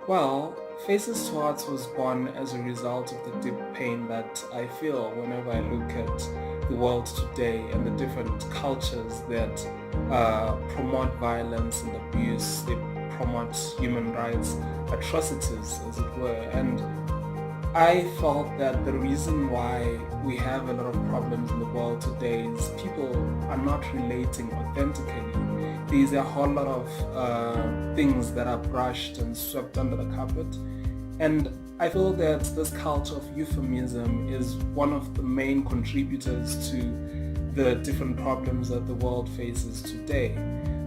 Well, Faces to Hearts was born as a result of the deep pain that I feel whenever I look at the world today and the different cultures that promote violence and abuse. They promote human rights atrocities, as it were. And I felt that the reason why we have a lot of problems in the world today is people are not relating authentically. There's a whole lot of things that are brushed and swept under the carpet. And I feel that this culture of euphemism is one of the main contributors to the different problems that the world faces today.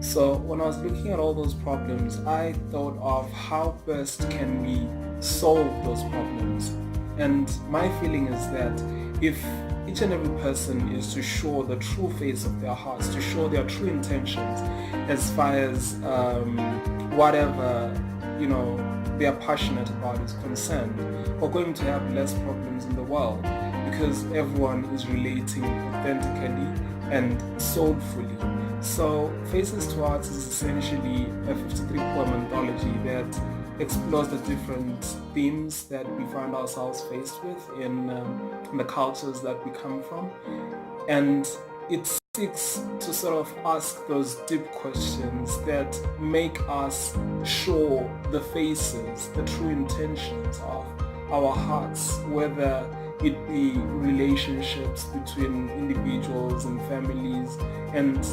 So when I was looking at all those problems, I thought of how best can we solve those problems. And my feeling is that if each and every person is to show the true face of their hearts, to show their true intentions as far as whatever they are passionate about is concerned, we're going to have less problems in the world because everyone is relating authentically and soulfully. So Faces to Hearts is essentially a 53-poem anthology that explores the different themes that we find ourselves faced with in the cultures that we come from. And it seeks to sort of ask those deep questions that make us show the faces, the true intentions of our hearts, whether it be relationships between individuals and families and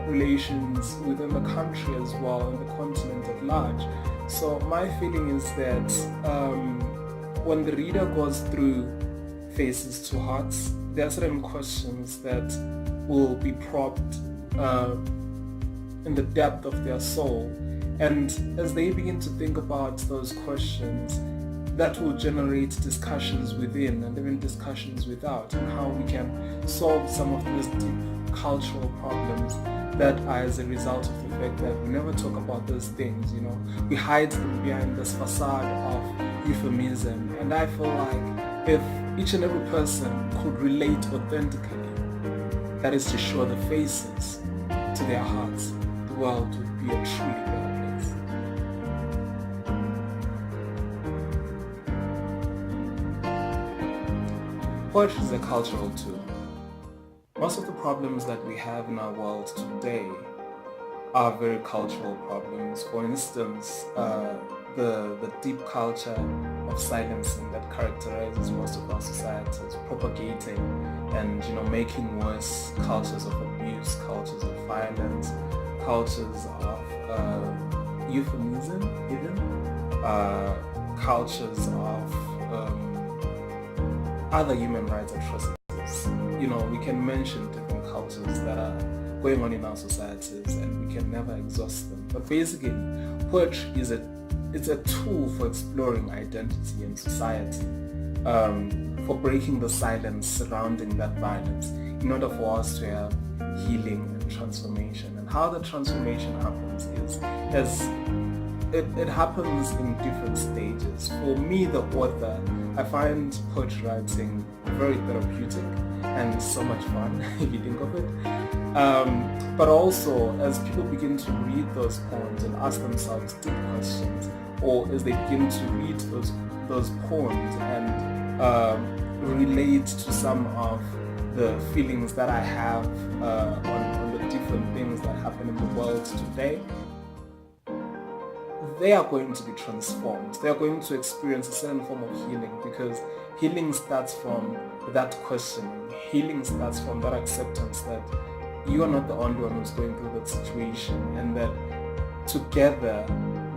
relations within the country as well and the continent at large. So my feeling is that when the reader goes through Faces to Hearts, there are certain questions that will be probed in the depth of their soul, and as they begin to think about those questions, that will generate discussions within and even discussions without, and how we can solve some of these deep cultural problems that are as a result of the fact that we never talk about those things. We hide them behind this facade of euphemism. And I feel like if each and every person could relate authentically, that is to show the faces to their hearts, the world would be a truly better place. Poetry is a cultural tool. Most of the problems that we have in our world today are very cultural problems. For instance, the deep culture of silencing that characterizes most of our societies, propagating and making worse cultures of abuse, cultures of violence, cultures of euphemism, even cultures of other human rights atrocities. We can mention different cultures that are going on in our societies and we can never exhaust them. But basically, poetry is a tool for exploring identity and society, for breaking the silence surrounding that violence in order for us to have healing and transformation. And how the transformation happens is it happens in different stages. For me, the author, I find poetry writing very therapeutic and so much fun if you think of it. But also, as people begin to read those poems and ask themselves deep questions, or as they begin to read those poems and relate to some of the feelings that I have on the different things that happen in the world today, they are going to be transformed. They are going to experience a certain form of healing, because healing starts from that questioning. Healing starts from that acceptance that you are not the only one who's going through that situation, and that together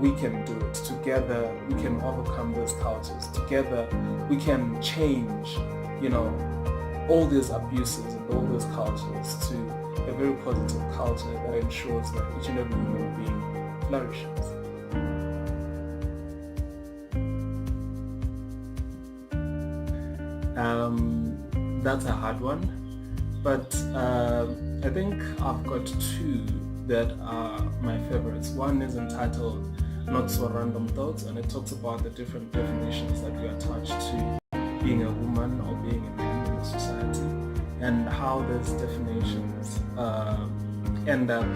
we can do it. Together we can overcome those cultures. Together we can change, all these abuses and all those cultures to a very positive culture that ensures that each and every human being flourishes. That's a hard one, but I think I've got two that are my favorites. One is entitled Not So Random Thoughts, and it talks about the different definitions that we attach to being a woman or being a man in a society, and how those definitions end up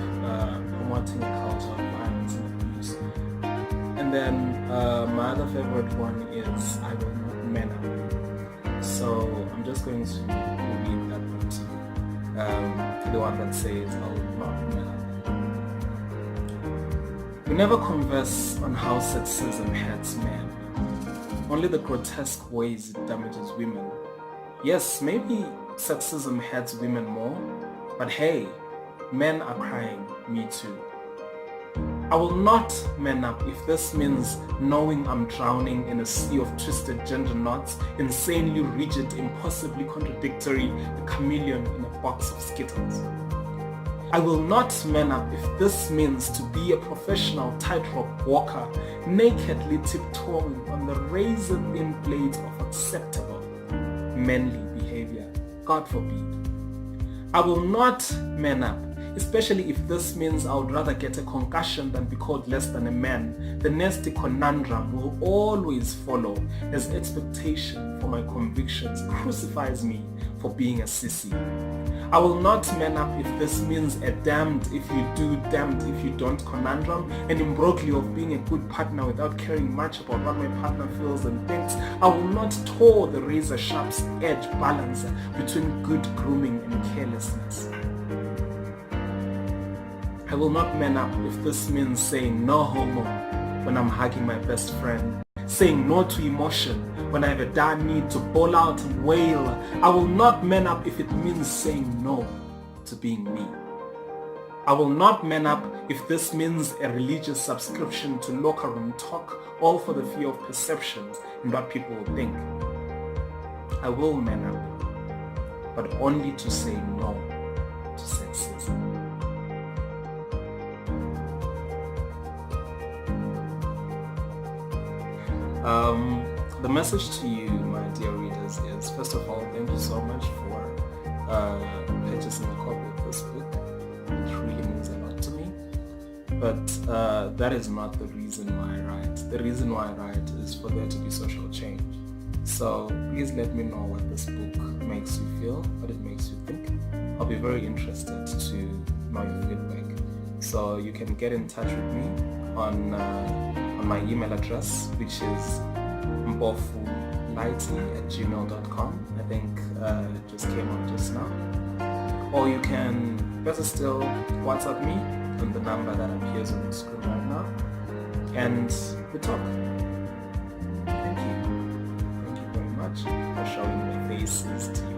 promoting a culture of violence and abuse. And then my other favorite one is I will not man up. So I'm just going to read that one to you. The one that says I will not man up. We never converse on how sexism hurts men. Only the grotesque ways it damages women. Yes, maybe sexism hurts women more, but hey, men are crying, me too. I will not man up if this means knowing I'm drowning in a sea of twisted gender knots, insanely rigid, impossibly contradictory, a chameleon in a box of Skittles. I will not man up if this means to be a professional tightrope walker, nakedly tiptoeing on the razor-thin blades of acceptable, manly behavior. God forbid. I will not man up, especially if this means I would rather get a concussion than be called less than a man. The nasty conundrum will always follow as expectation for my convictions crucifies me for being a sissy. I will not man up if this means a damned if you do, damned if you don't conundrum, an imbroglio of being a good partner without caring much about what my partner feels and thinks. I will not toe the razor sharp's edge balance between good grooming and carelessness. I will not man up if this means saying no homo when I'm hugging my best friend, saying no to emotion when I have a dire need to bawl out and wail. I will not man up if it means saying no to being me. I will not man up if this means a religious subscription to locker room talk, all for the fear of perceptions and what people will think. I will man up, but only to say no to sexism. The message to you, my dear readers, is first of all, thank you so much for purchasing a copy of this book. It really means a lot to me. But that is not the reason why I write. The reason why I write is for there to be social change. So please let me know what this book makes you feel, what it makes you think. I'll be very interested to know your feedback. So you can get in touch with me on my email address, which is mpofu90@gmail.com. I think it just came out just now. Or you can, better still, WhatsApp me on the number that appears on the screen right now, and we talk. Thank you. Thank you very much for showing my faces to you.